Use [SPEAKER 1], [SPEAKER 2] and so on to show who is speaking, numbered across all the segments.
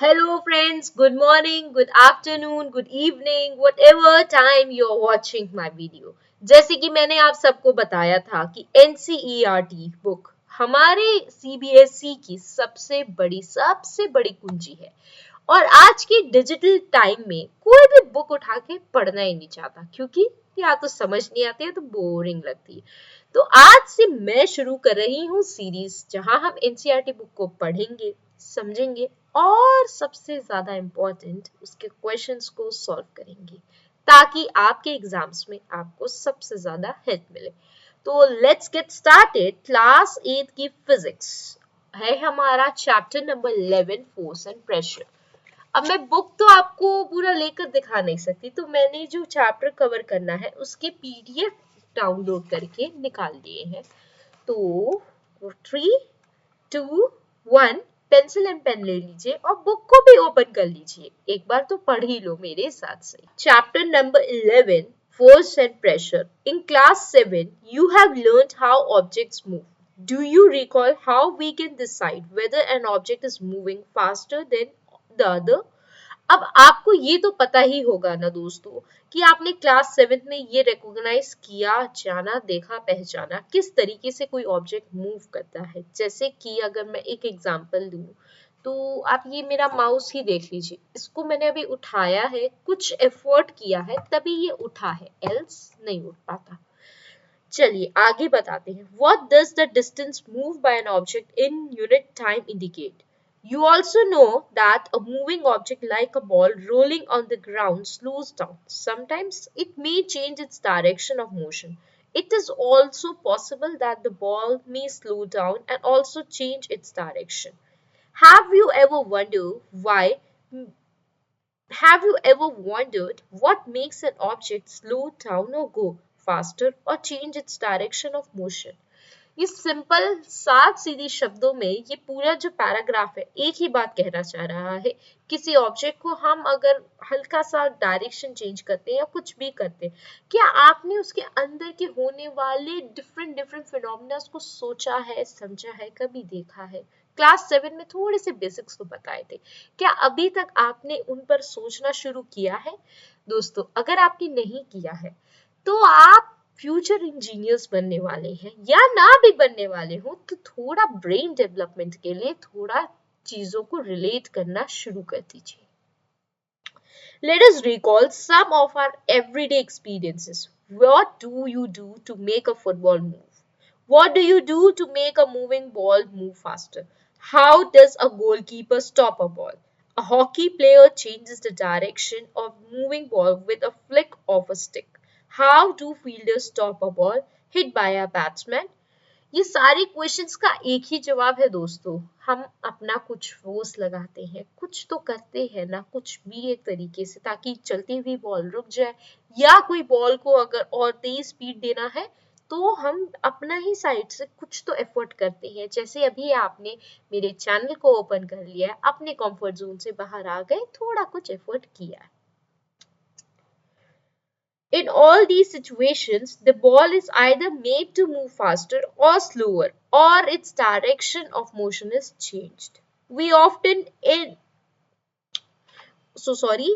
[SPEAKER 1] Hello friends, good morning, good afternoon, good evening, whatever time you're watching my video. जैसे कि मैंने आप सबको बताया था कि NCERT बुक हमारे CBSE की सबसे बड़ी कुंजी है। और आज के डिजिटल टाइम में कोई भी बुक उठा के पढ़ना ही नहीं चाहता क्योंकि या तो समझ नहीं आती है तो बोरिंग लगती है। तो आज से मैं शुरू कर रही हूँ सीरीज जहां हम एनसीईआरटी बुक को पढ़ेंगे, समझेंगे और सबसे ज्यादा इम्पोर्टेंट उसके क्वेश्चंस को सॉल्व करेंगे ताकि आपके एग्जाम्स में आपको सबसे ज्यादा हेल्प मिले। तो लेट्स गेट स्टार्टेड। क्लास 8 की फिजिक्स है हमारा chapter number 11, force and pressure. अब मैं बुक तो आपको पूरा लेकर दिखा नहीं सकती, तो मैंने जो चैप्टर कवर करना है उसके पीडीएफ डाउनलोड करके निकाल दिए हैं। तो 3, 2, 1 पेंसिल एंड पेन ले लीजिए और बुक को भी ओपन कर लीजिए। एक बार तो पढ़ ही लो मेरे साथ से। Chapter number 11, force and pressure. In class 7, you have learned how objects move. Do you recall how we can decide whether an object is moving faster than the other? अब आपको ये तो पता ही होगा ना दोस्तों कि आपने क्लास 7 में ये रिकॉग्नाइज किया, जाना, देखा, पहचाना किस तरीके से कोई ऑब्जेक्ट मूव करता है। जैसे कि अगर मैं एक एग्जांपल दूं तो आप ये मेरा माउस ही देख लीजिए, इसको मैंने अभी उठाया है, कुछ एफर्ट किया है तभी ये उठा है, एल्स नहीं उठ पाता। चलिए आगे बताते हैं। What does the distance moved by an object in unit time indicate? You also know that a moving object like a ball rolling on the ground slows down. Sometimes it may change its direction of motion. It is also possible that the ball may slow down and also change its direction. Have you ever wondered why? Have you ever wondered what makes an object slow down or go faster or change its direction of motion? ये simple सात सीधी शब्दों में ये पूरा जो paragraph है एक ही बात कहना चाह रहा है। किसी ऑब्जेक्ट को हम अगर हल्का सा डायरेक्शन चेंज करते हैं या कुछ भी करते हैं, क्या आपने उसके अंदर के होने वाले डिफरेंट डिफरेंट फिनोमिना को सोचा है, समझा है, कभी देखा है? क्लास 7 में थोड़े से बेसिक्स तो बताए थे, क्या अभी तक आपने उन पर सोचना शुरू किया है? दोस्तों अगर आपने नहीं किया है तो आप फ्यूचर इंजीनियर्स बनने वाले हैं या ना भी बनने वाले हो तो थोड़ा ब्रेन डेवलपमेंट के लिए थोड़ा चीजों को रिलेट करना शुरू कर दीजिए। Let us recall some of our everyday experiences. What do you do to make a football move? What do you do to make a moving ball move faster? How does a goalkeeper stop a ball? A hockey player changes the direction of moving ball with a flick of a stick. How do fielders stop a ball hit by a batsman? ये सारे questions का एक ही जवाब है दोस्तों, हम अपना कुछ फोर्स लगाते हैं, कुछ तो करते हैं ना, कुछ भी एक तरीके से ताकि चलती हुई बॉल रुक जाए, या कोई बॉल को अगर और तेज स्पीड देना है तो हम अपना ही साइड से कुछ तो एफर्ट करते हैं। जैसे अभी आपने मेरे चैनल को ओपन कर लिया, अपने कंफर्ट जोन से बाहर आ गए, थोड़ा कुछ एफर्ट किया। In all these situations, the ball is either made to move faster or slower, or its direction of motion is changed. We often in so sorry,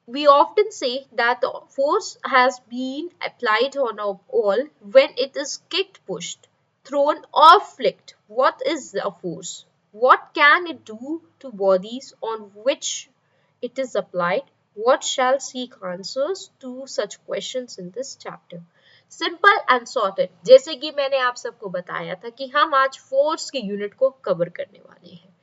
[SPEAKER 1] we often say that the force has been applied on a ball when it is kicked, pushed, thrown, or flicked. What is a force? What can it do to bodies on which it is applied? What shall seek answers to such questions in this chapter? Simple and sorted, जैसे कि मैंने आप सबको बताया था कि हम आज फोर्स के यूनिट को कवर करने वाले हैं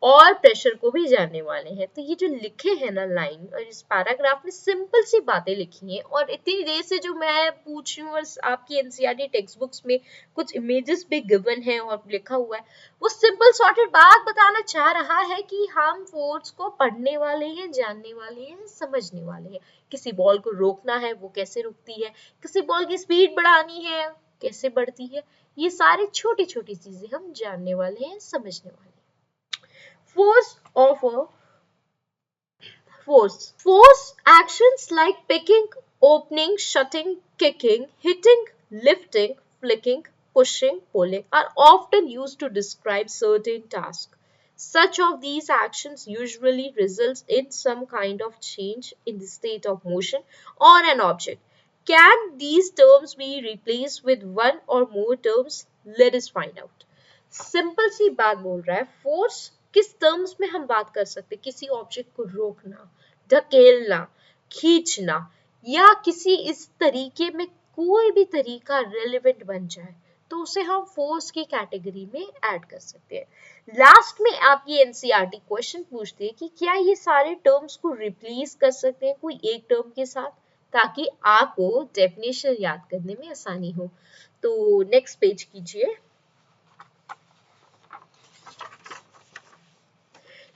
[SPEAKER 1] और प्रेशर को भी जानने वाले हैं। तो ये जो लिखे हैं ना लाइन और इस पैराग्राफ में सिंपल सी बातें लिखी हैं, और इतनी देर से जो मैं पूछ रही हूँ आपकी एनसीईआरटी टेक्स्ट बुक्स में कुछ इमेजेस भी गिवन है और लिखा हुआ है, वो सिंपल सॉर्टेड बात बताना चाह रहा है कि हम फोर्स को पढ़ने वाले हैं, जानने वाले हैं, समझने वाले हैं। किसी बॉल को रोकना है, वो कैसे रुकती है, किसी बॉल की स्पीड बढ़ानी है, कैसे बढ़ती है, ये सारी छोटी छोटी चीजें हम जानने वाले हैं, समझने वाले हैं। Force of a force actions like picking, opening, shutting, kicking, hitting, lifting, flicking, pushing, pulling are often used to describe certain tasks. Such of these actions usually results in some kind of change in the state of motion or an object. Can these terms be replaced with one or more terms? Let us find out. Simple सी बात बोल रहा है, force किस terms में हम बात कर सकते हैं? किसी ऑब्जेक्ट को रोकना, धकेलना, खींचना, या किसी इस तरीके में कोई भी तरीका रेलेवेंट बन जाए तो उसे हम फोर्स की कैटेगरी में ऐड कर सकते हैं। लास्ट में आप ये एनसीईआरटी क्वेश्चन पूछते हैं कि क्या ये सारे टर्म्स को रिप्लेस कर सकते हैं कोई एक टर्म के साथ, ताकि आपको डेफिनेशन याद करने में आसानी हो। तो नेक्स्ट पेज कीजिए।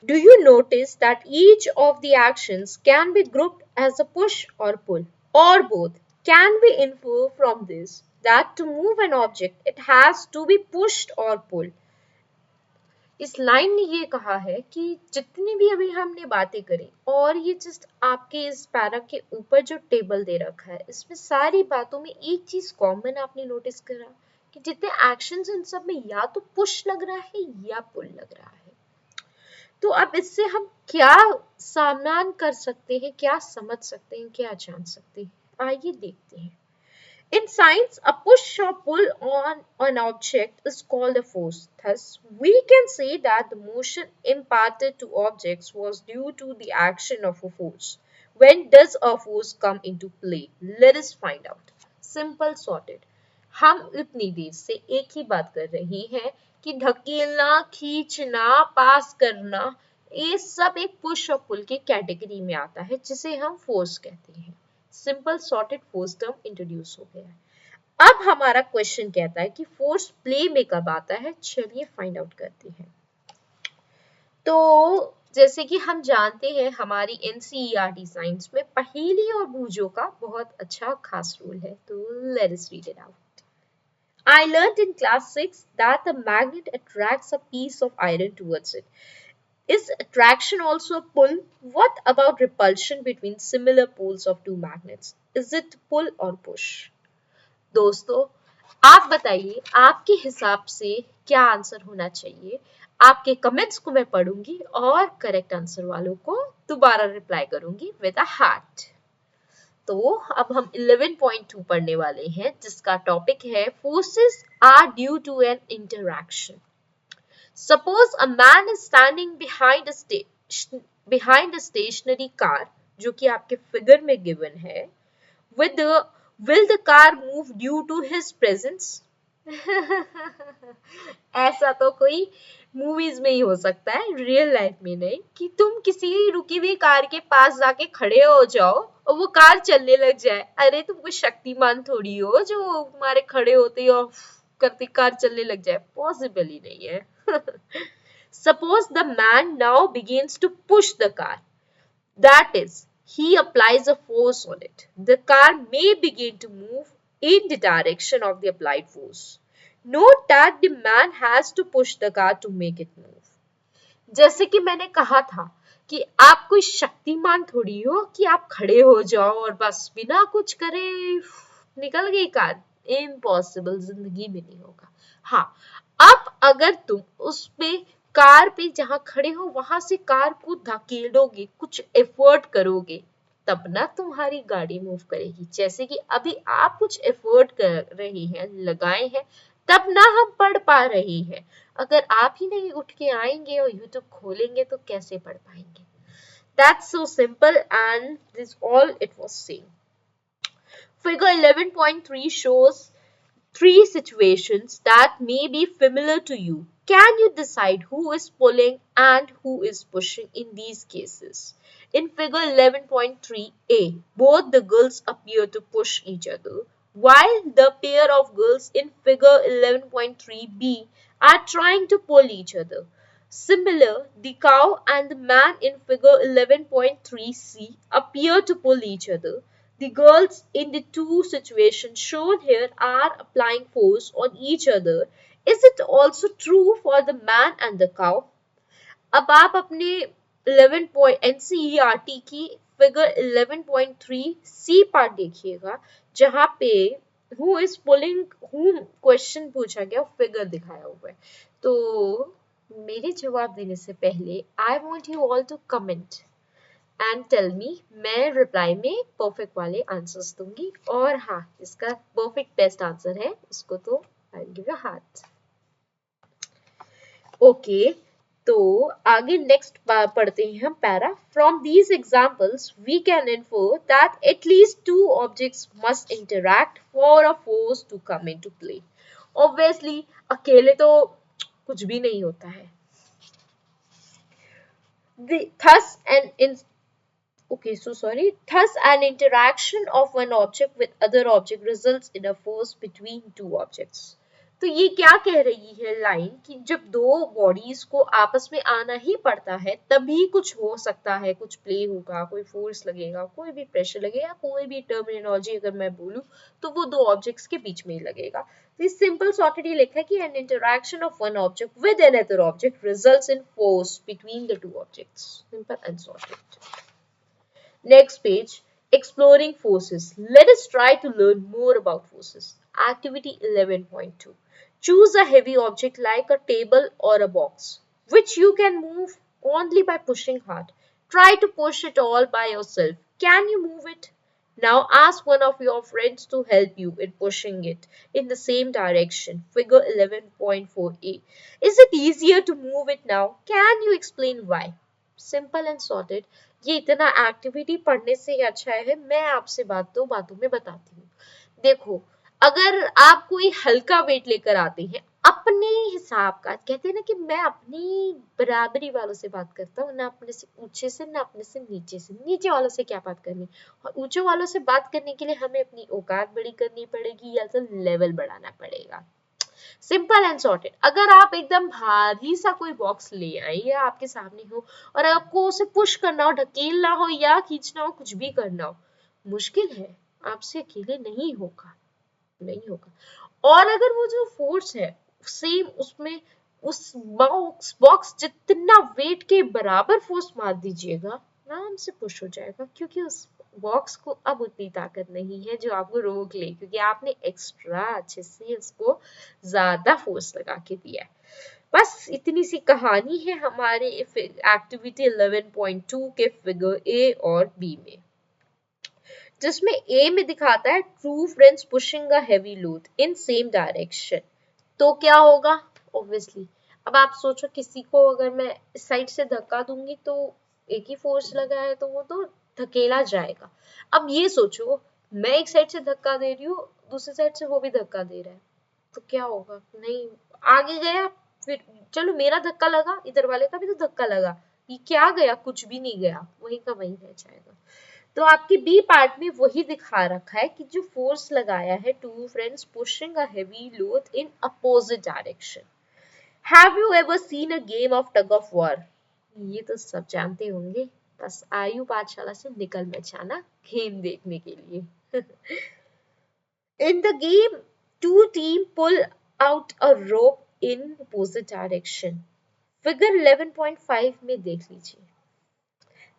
[SPEAKER 1] Do you notice that each of the actions can be grouped as a push or pull, or both? Can we infer from this that to move an object it has to be pushed or pulled? इस line ने ये कहा है कि जितनी भी अभी हमने बातें करी, और ये जस्ट आपके इस पैरा के ऊपर जो टेबल दे रखा है, इसमें सारी बातों में एक चीज कॉमन आपने नोटिस करा कि जितने एक्शंस इन सब में या तो पुश लग रहा है या पुल लग रहा है। तो अब इससे हम क्या सामना कर सकते हैं, क्या समझ सकते हैं, क्या जान सकते हैं, आइए देखते हैं। In science, a push or pull on an object is called a force. Thus, we can say that the motion imparted to objects was due to the action of a force. When does a force come into play? Let us find out. Simple, sorted. हम इतनी देर से एक ही बात कर रही हैं कि धकेलना, खींचना, पास करना, ये सब एक पुश और पुल की कैटेगरी में आता है जिसे हम फोर्स कहते हैं। Simple sorted force term introduce हो गया है। अब हमारा क्वेश्चन कहता है कि फोर्स प्ले में कब आता है, चलिए फाइंड आउट करते हैं। तो जैसे कि हम जानते हैं हमारी एनसीईआरटी साइंस में पहेली और बूझों का बहुत अच्छा खास रोल है। तो let us read it out. I learned in class 6 that the magnet attracts a piece of iron towards it. Is attraction also a pull? What about repulsion between similar poles of two magnets? Is it pull or push? दोस्तों, आप बताइए आपके हिसाब से क्या answer होना चाहिए। आपके कमेंट्स को मैं पढ़ूंगी और करेक्ट आंसर वालों को दोबारा रिप्लाई करूंगी विद अ हार्ट। तो अब हम 11.2 पढ़ने वाले हैं जिसका टॉपिक है forces are due to an interaction. Suppose a man is standing behind a stationary car, जो कि आपके फिगर में गिवन है, with will the car move due to his presence? ऐसा तो कोई मूवीज में ही हो सकता है, रियल लाइफ में नहीं, कि तुम किसी रुकी हुई कार के पास जाके खड़े हो जाओ और वो कार चलने लग जाए। अरे तुम कोई शक्तिमान थोड़ी हो जो तुम्हारे खड़े होते और करते कार चलने लग जाए, पॉसिबल ही नहीं है। Suppose the man now begins to push the car, that is he applies a force on it. The car may begin to move in the direction of the applied force. Note that the man has to push the car to make it move. जैसे कि मैंने कहा था कि आप कोई शक्तिमान थोड़ी हो कि आप खड़े हो जाओ और बस बिना कुछ करे निकल गई कार, इम्पॉसिबल, जिंदगी में नहीं होगा। हाँ, अब अगर तुम उस पे कार पे जहां खड़े हो वहां से कार को धकेलोगे, कुछ एफर्ट करोगे, तब ना तुम्हारी गाड़ी मूव करेगी। जैसे कि अभी आप कुछ एफर्ट कर रहे हैं, लगाए हैं, तब ना हम पढ़ पा रहे हैं। अगर आप ही नहीं उठ के आएंगे और यूट्यूब खोलेंगे तो कैसे पढ़ पाएंगे? That's so simple and this all it was saying. Figure 11.3 shows three situations that may be familiar to you. Can you decide who is pulling and who is pushing in these cases? In figure 11.3a, both the girls appear to push each other, while the pair of girls in figure 11.3b are trying to pull each other. Similar, the cow and the man in figure 11.3c appear to pull each other. The girls in the two situations shown here are applying force on each other. Is it also true for the man and the cow? अब आप अपने 11 NCERT की figure 11.3 C part देखिएगा जहां पे who is pulling whom question पूछा गया, figure दिखाया हुआ है। तो मेरे जवाब देने से पहले I want you all to comment and tell me. मैं रिप्लाई में परफेक्ट वाले आंसर्स दूंगी, और हाँ, इसका परफेक्ट बेस्ट आंसर है उसको तो I will give you heart. Okay, तो आगे नेक्स्ट पढ़ते हैं हम para. From these examples we can infer that at least two objects must interact for a force to come into play. Obviously अकेले तो कुछ भी नहीं होता है। Thus Thus an interaction of one object with other object results in a force between two objects. तो ये क्या कह रही है लाइन कि जब दो बॉडीज को आपस में आना ही पड़ता है तभी कुछ हो सकता है, कुछ प्ले होगा, कोई फोर्स लगेगा, कोई भी प्रेशर लगेगा, कोई भी टर्मिनोलॉजी अगर मैं बोलूं तो वो दो ऑब्जेक्ट्स के बीच में ही लगेगा। तो इस सिंपल सॉर्टेड ये लिखा है कि an interaction of one object with another object results in force between the two objects. Simple and sorted. Next page, exploring forces. Let us try to learn more about forces. Activity 11.2. Choose a heavy object like a table or a box, which you can move only by pushing hard. Try to push it all by yourself. Can you move it? Now ask one of your friends to help you in pushing it in the same direction. Figure 11.4a. Is it easier to move it now? Can you explain why? Simple and sorted. ये इतना activity पढ़ने से ही अच्छा है, मैं आपसे बातों में बताती हूँ। देखो, अगर आप कोई हल्का वेट लेकर आते हैं अपने हिसाब का, कहते हैं ना कि मैं अपनी बराबरी वालों से बात करता हूँ, ना अपने से ऊंचे से ना अपने से नीचे से। नीचे वालों से क्या बात करनी, और ऊंचे वालों से बात करने के लिए हमें अपनी औकात बड़ी करनी पड़ेगी या तो लेवल बढ़ाना पड़ेगा। Simple and sorted. अगर आप एकदम भारी सा कोई बॉक्स ले आए या आपके सामने हो और आपको उसे पुश करना हो, ढकेलना हो या खींचना हो, कुछ भी करना हो, मुश्किल है, आपसे अकेले नहीं होगा, नहीं होगा। और अगर वो जो फोर्स है सेम उसमें उस बॉक्स जितना वेट के बराबर फोर्स मार दीजिएगा, आराम से पुश हो जाएगा, क्योंकि उस बॉक्स को अब उतनी ताकत नहीं है जो आपको रोक ले, क्योंकि आपने एक्स्ट्रा अच्छे से उसको ज्यादा फोर्स लगा के दिया है। बस इतनी सी कहानी है हमारे एक्टिविटी 11.2 के फिगर ए और बी में, जिसमें ए में दिखाता है true friends pushing a heavy load in same direction. तो क्या होगा, ऑब्वियसली अब आप सोचो किसी को अगर मैं इस साइड से धक्का दूंगी तो एक ही फोर्स लगा है तो वो तो धकेला जाएगा। अब ये सोचो मैं एक साइड से धक्का दे रही हूँ, दूसरी साइड से वो भी धक्का दे रहा है, तो क्या होगा, नहीं आगे गया, फिर चलो मेरा धक्का लगा, इधर वाले का भी तो धक्का लगा, ये क्या गया, कुछ भी नहीं गया, वही का वही रह जाएगा। तो आपके बी पार्ट में वही दिखा रखा है कि जो फोर्स लगाया है, two friends pushing a heavy load in opposite direction. Have you ever seen a game of tug of war? ये तो सब जानते होंगे, बस आयु पाठशाला से निकल मत जाना गेम देखने के लिए। In the game two team pull out a rope in opposite direction. Figure 11.5 में देख लीजिए।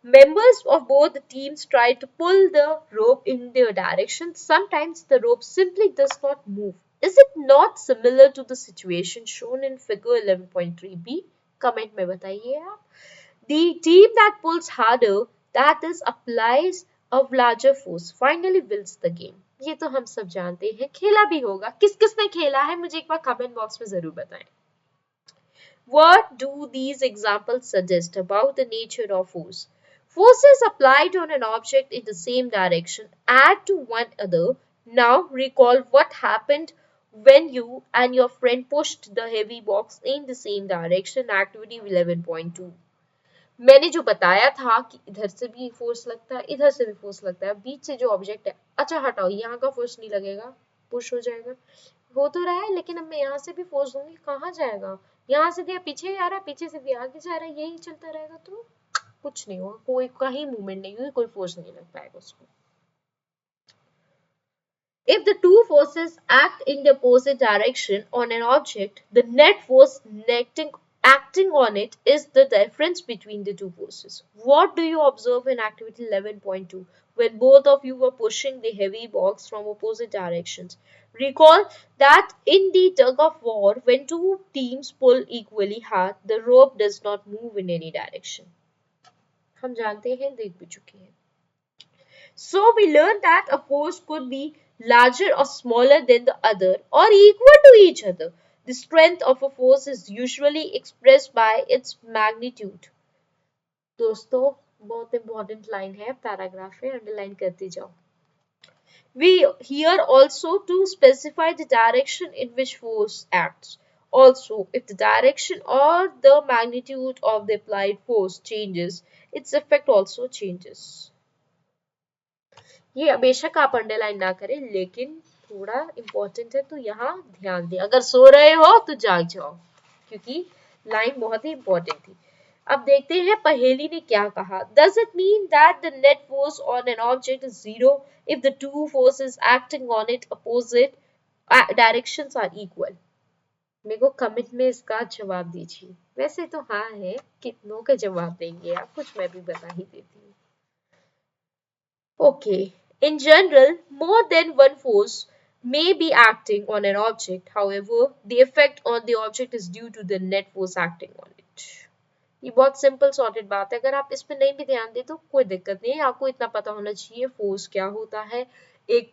[SPEAKER 1] Members of both teams try to pull the rope in their direction. Sometimes the rope simply does not move. Is it not similar to the situation shown in figure 11.3b? Comment में बताइए आप। The team that pulls harder, that is applies a larger force, finally wins the game. ये तो हम सब जानते हैं, खेला भी होगा। किस किसने खेला है मुझे एक बार कमेंट बॉक्स में जरूर बताएं। What do these examples suggest about the nature of force? Forces applied on an object in the same direction add to one another. Now recall what happened when you and your friend pushed the heavy box in the same direction. Activity 11.2. मैंने जो बताया था कि इधर से भी force लगता है, इधर से भी फोर्स लगता है, बीच से जो ऑब्जेक्ट है, अच्छा हटाओ, यहाँ का फोर्स नहीं लगेगा, पुश हो जाएगा, हो तो रहा है, लेकिन अब मैं यहाँ से भी फोर्स दूंगी, कहाँ जाएगा, यहाँ से दिया पीछे आ रहा है, पीछे से भी आगे जा रहा है, यही चलता रहेगा तो कुछ नहीं होगा, कोई कहीं मूवमेंट नहीं होगी, कोई फोर्स नहीं लग पाएगा उसको। If the two forces act in the opposite direction on an object, the net force netting Acting on it is the difference between the two forces. What do you observe in activity 11.2 when both of you were pushing the heavy box from opposite directions? Recall that in the tug of war, when two teams pull equally hard, the rope does not move in any direction. हम जानते हैं, देख भी चुके हैं. So we learned that a force could be larger or smaller than the other or equal to each other. The strength of a force is usually expressed by its magnitude. दोस्तों बहुत important line है, paragraph है, underline करते जाओ. We here also to specify the direction in which force acts. Also, if the direction or the magnitude of the applied force changes, its effect also changes. ये बेशक आप underline ना करें, लेकिन थोड़ा इंपॉर्टेंट है तो यहाँ ध्यान दें. अगर सो रहे हो तो जाग जाओ, क्योंकि लाइन बहुत ही इंपॉर्टेंट थी. अब देखते हैं पहेली ने क्या कहा. Does it mean that the net force on an object is zero if the two forces acting on it opposite directions are equal? मेरे को कमेंट में इसका जवाब दीजिए. वैसे तो हाँ है, कितनों का जवाब देंगे आप, कुछ मैं भी बता ही देती हूँ. Okay. In general, more than one force may be acting on an object. However, the effect on the object is due to the net force acting on it. ये बहुत सिंपल सॉर्टेड बात है. अगर आप इस पे नहीं भी ध्यान दें तो कोई दिक्कत नहीं है. आपको इतना पता होना चाहिए फोर्स क्या होता है, एक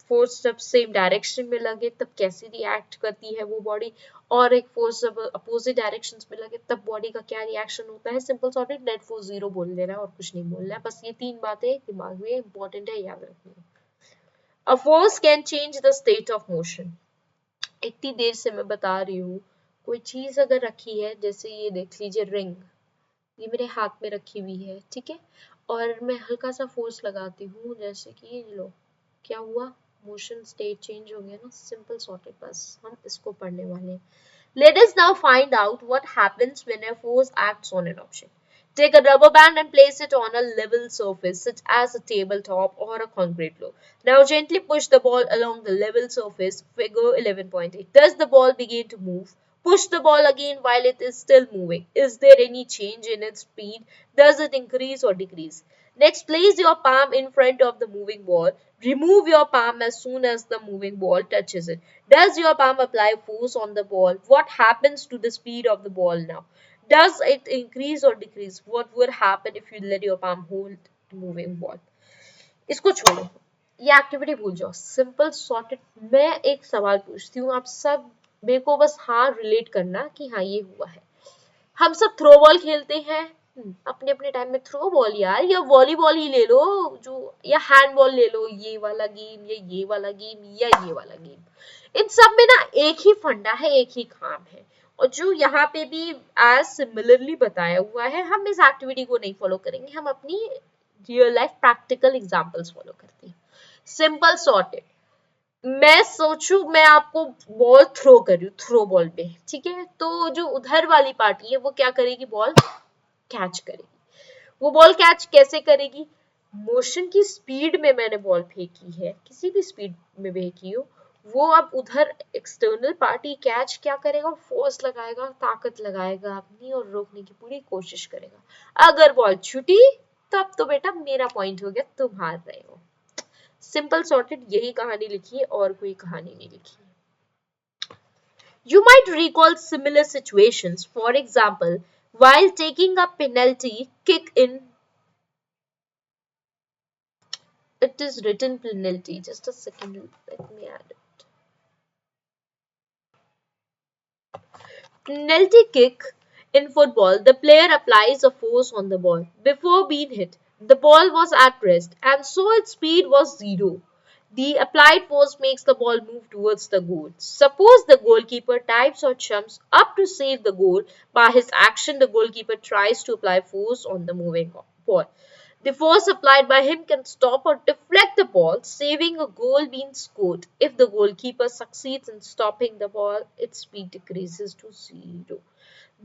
[SPEAKER 1] फोर्स जब सेम डायरेक्शन में लगे तब कैसे रिएक्ट करती है वो बॉडी, और एक फोर्स जब अपोजिट डायरेक्शंस में लगे तब बॉडी का क्या रिएक्शन होता है. Simple sorted, net force zero बोल देना है और कुछ नहीं बोलना है. बस ये तीन बातें दिमाग में इंपॉर्टेंट है, याद रखनी है. A force can change the state of motion. इतनी देर से मैं बता रही हूँ, कोई चीज अगर रखी है, जैसे ये देख लीजिए रिंग, ये मेरे हाथ में रखी हुई है, ठीक है, और मैं हल्का सा फोर्स लगाती हूँ, जैसे कि लो क्या हुआ, मोशन स्टेट चेंज हो गया ना. सिंपल सॉर्टेड, बस हम इसको पढ़ने वाले हैं. Let us now find out what happens when a force acts on an object. Take a rubber band and place it on a level surface such as a tabletop or a concrete floor. Now gently push the ball along the level surface, figure 11.8. Does the ball begin to move? Push the ball again while it is still moving. Is there any change in its speed? Does it increase or decrease? Next, place your palm in front of the moving ball. Remove your palm as soon as the moving ball touches it. Does your palm apply force on the ball? What happens to the speed of the ball now? Does it increase or decrease? What would happen if you let your palm hold the moving ball? इसको छोड़ो, ये activity भूल जाओ. Simple sorted. मैं एक सवाल पूछती हूँ, आप सब मेरे को बस हाँ रिलेट करना कि हाँ ये हुआ है. हम सब थ्रो बॉल खेलते हैं अपने अपने टाइम में. थ्रो बॉल यार, या वॉलीबॉल ही ले लो, जो या हैंड बॉल ले लो, ये वाला गेम या ये वाला गेम या ये वाला गेम. इन सब में ना एक ही फंडा है, एक ही काम है, और जो यहाँ पे भी एज सिमिलरली बताया हुआ है. हम इस एक्टिविटी को नहीं फॉलो करेंगे, हम अपनी real life practical examples follow करते हैं. Simple sorted. मैं सोचू मैं आपको बॉल थ्रो कर रही हूँ, थ्रो बॉल पे, ठीक है, तो जो उधर वाली पार्टी है वो क्या करेगी, बॉल कैच करेगी. वो बॉल कैच कैसे करेगी, मोशन की स्पीड में मैंने बॉल फेंकी है, किसी भी स्पीड में फेंकी हो, वो अब उधर एक्सटर्नल पार्टी कैच क्या करेगा, फोर्स लगाएगा, ताकत लगाएगा अपनी और रोकने की पूरी कोशिश करेगा. अगर बॉल छूटी तब तो बेटा मेरा पॉइंट हो गया, तुम हार रहे हो. सिंपल सॉर्टेड यही कहानी लिखी है और कोई कहानी नहीं लिखी है. You might recall similar situations. For example, while taking a penalty kick in, it is written penalty. Just a second, let me add it. Penalty kick in football, the player applies a force on the ball. Before being hit, the ball was at rest and so its speed was zero. The applied force makes the ball move towards the goal. Suppose the goalkeeper dives or jumps up to save the goal. By his action, the goalkeeper tries to apply force on the moving ball. The force applied by him can stop or deflect the ball, saving a goal being scored. If the goalkeeper succeeds in stopping the ball, its speed decreases to zero.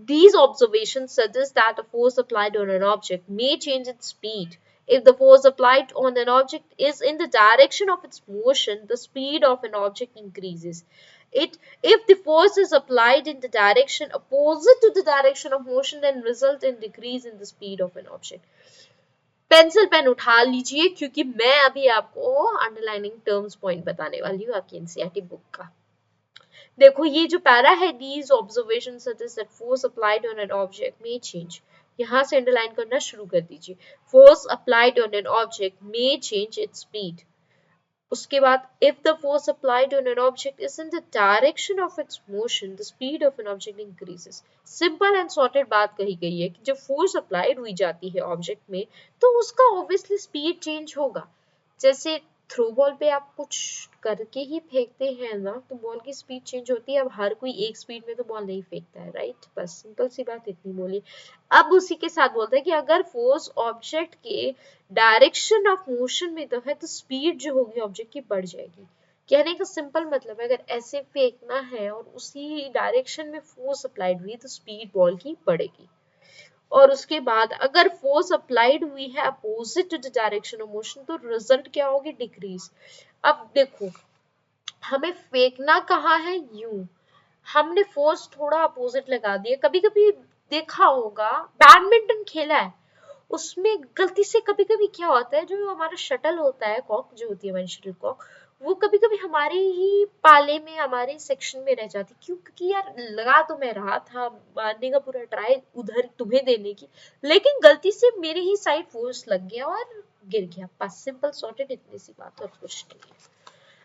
[SPEAKER 1] These observations suggest that a force applied on an object may change its speed. If the force applied on an object is in the direction of its motion, the speed of an object increases. It if the force is applied in the direction opposite to the direction of motion, then result in decrease in the speed of an object. Pencil pen उठा लीजिए क्योंकि मैं अभी आपको underlining terms point बताने वाली हूँ आपकी एनसीईआरटी बुक का। देखो ये जो पैरा है, these observations such as that force applied on an object may change, यहाँ से अंडरलाइन करना शुरू कर दीजिए। force applied on an object may change its speed। उसके बाद if the force applied on an object is in the direction of its motion, the speed of an object increases। Simple and sorted बात कही गई है कि जब force applied हुई जाती है ऑब्जेक्ट में तो उसका ऑब्वियसली स्पीड चेंज होगा। जैसे थ्रो बॉल पे आप कुछ करके ही फेंकते हैं ना, तो बॉल की स्पीड चेंज होती है। अब हर कोई एक स्पीड में तो बॉल नहीं फेंकता है, राइट? बस सिंपल सी बात इतनी बोली। अब उसी के साथ बोलते हैं कि अगर फोर्स ऑब्जेक्ट के डायरेक्शन ऑफ मोशन में तो है तो स्पीड जो होगी ऑब्जेक्ट की बढ़ जाएगी। कहने का सिंपल मतलब है अगर ऐसे फेंकना है और उसी डायरेक्शन में फोर्स अप्लाइड हुई तो स्पीड बॉल की बढ़ेगी। और उसके बाद अगर फोर्स अप्लाइड हुई है opposite to the direction of motion तो रिजल्ट क्या होगी? डिक्रीज। अब देखो हमें फेंकना कहाँ है? यूं। हमने फोर्स थोड़ा अपोजिट लगा दिया। कभी कभी देखा होगा बैडमिंटन खेला है, उसमें गलती से कभी कभी क्या होता है, जो हमारा शटल होता है, कॉक जो होती है हमारी शटल कॉक, वो कभी कभी हमारे ही पाले में हमारे सेक्शन में रह जाती। क्यों? क्योंकि यार लगा तो मैं रहा था, मारने का पूरा ट्राई उधर तुम्हें देने की, लेकिन गलती से मेरे ही साइड फोर्स लग गया और गिर गया। बस सिंपल सॉर्टेड, इतनी सी बात और कुछ नहीं है।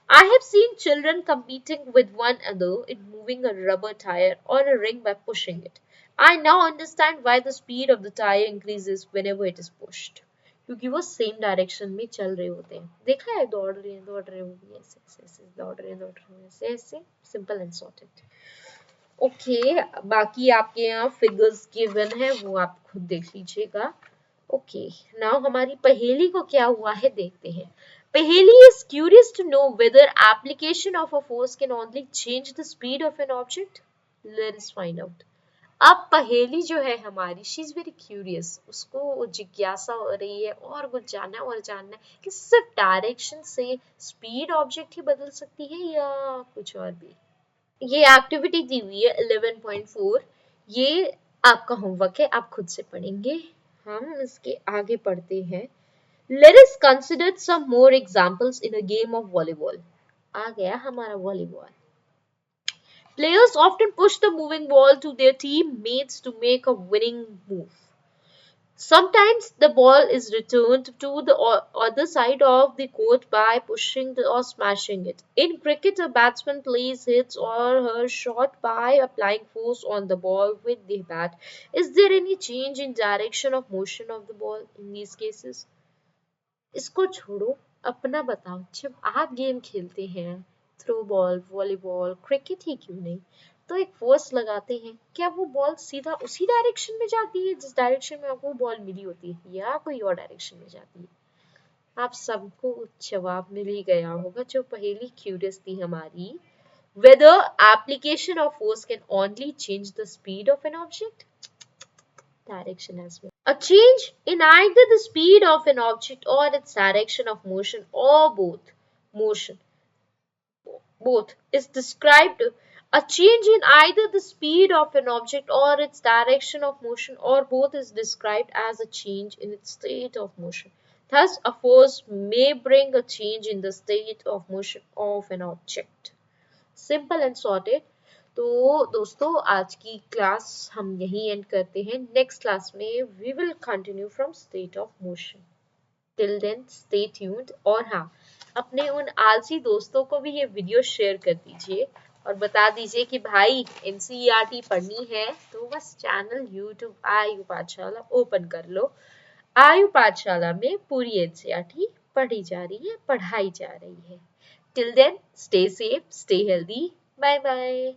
[SPEAKER 1] I have seen children competing with one another in moving a rubber tire or a ring by pushing it. I now understand why the speed of the tire increases whenever it is pushed. क्योंकि वो same direction में चल रहे होते हैं। देखा है दौड़ रहे हैं वो भी ऐसे ऐसे ऐसे दौड़ रहे हैं ऐसे ऐसे। Simple and sorted. ओके, बाकी आपके यहाँ फिगर्स गिवन है वो आप खुद देख लीजिएगा। ओके, नाउ हमारी पहेली को क्या हुआ है देखते हैं। Paheli is curious to know whether application of a force can only change the speed of an object. Let us find out. अब पहेली जो है हमारी, शी इज वेरी क्यूरियस, उसको जिज्ञासा हो रही है और कुछ जानना है कि सिर्फ डायरेक्शन से स्पीड ऑब्जेक्ट ही बदल सकती है या कुछ और भी। ये एक्टिविटी दी हुई है 11.4। ये आपका होमवर्क है, आप खुद से पढ़ेंगे। हम इसके आगे पढ़ते हैं। Let us consider some more examples in a game of volleyball. आ गया हमारा volleyball. Players often push the moving ball to their teammates to make a winning move. Sometimes the ball is returned to the other side of the court by pushing or smashing it. In cricket, a batsman plays his or her shot by applying force on the ball with the bat. Is there any change in direction of motion of the ball in these cases? इसको छोड़ो, अपना बताओ। जब आप game खेलते हैं, throw ball, volleyball, cricket ही क्यों नहीं, तो एक फोर्स लगाते हैं, क्या वो बॉल सीधा उसी डायरेक्शन में जाती है जिस डायरेक्शन में आपको बॉल मिली होती है या कोई और डायरेक्शन में जाती है? आप सबको जवाब मिल ही गया होगा। जो पहेली क्यूरियस थी हमारी, whether application of force can only change the speed of an object, direction as well. A change in either the speed of an object or its direction of motion or both is described. A change in either the speed of an object or its direction of motion or both is described as a change in its state of motion. Thus, a force may bring a change in the state of motion of an object. Simple and sorted. तो दोस्तों आज की class हम यहीं end करते हैं। Next class में we will continue from state of motion. Till then stay tuned. और हाँ, अपने उन आलसी दोस्तों को भी ये वीडियो शेयर कर दीजिए और बता दीजिए कि भाई एनसीईआरटी पढ़नी है तो बस चैनल यूट्यूब आयु पाठशाला ओपन कर लो। आयु पाठशाला में पूरी एनसीईआरटी पढ़ी जा रही है, पढ़ाई जा रही है। Till then stay safe, stay healthy, bye bye.